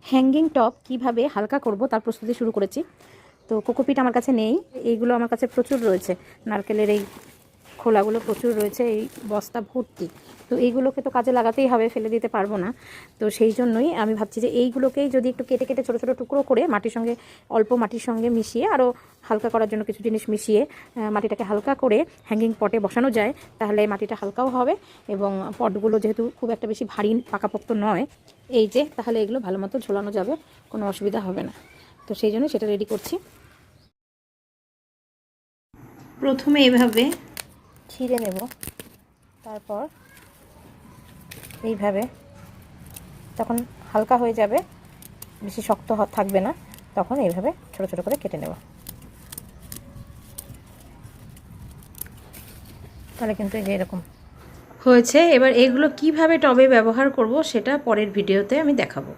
Hanging top কিভাবে হালকা করব তার প্রস্তুতি শুরু করেছি। তো কোকোপিট আমার কাছে নেই, এইগুলো আমার কাছে প্রচুর রয়েছে, নারকেলের এই খোলাগুলো প্রচুর রয়েছে, এই বস্তা ভর্তি। তো এইগুলোকে তো কাজে লাগাতেই হবে, ফেলে দিতে পারবো না। তো সেই জন্যই আমি ভাবছি যে এইগুলোকেই যদি একটু কেটে কেটে ছোটো ছোটো টুকরো করে মাটির সঙ্গে, অল্প মাটির সঙ্গে মিশিয়ে, আরও হালকা করার জন্য কিছু জিনিস মিশিয়ে মাটিটাকে হালকা করে হ্যাঙ্গিং পটে বসানো যায়, তাহলে মাটিটা হালকাও হবে এবং পটগুলো যেহেতু খুব একটা বেশি ভারী পাকাপোক্ত নয়, এই যে, তাহলে এগুলো ভালো মতো ঝোলানো যাবে, কোনো অসুবিধা হবে না। তো সেই জন্য সেটা রেডি করছি। প্রথমে এভাবে ছিঁড়ে নেব, তারপর এইভাবে, তখন হালকা হয়ে যাবে, বেশি শক্ত থাকবে না, তখন এইভাবে ছোট ছোট করে কেটে নেব, তাহলে কিন্তু এই যে এরকম হয়েছে। এবার এগুলো কিভাবে টবে ব্যবহার করব সেটা পরের ভিডিওতে আমি দেখাবো।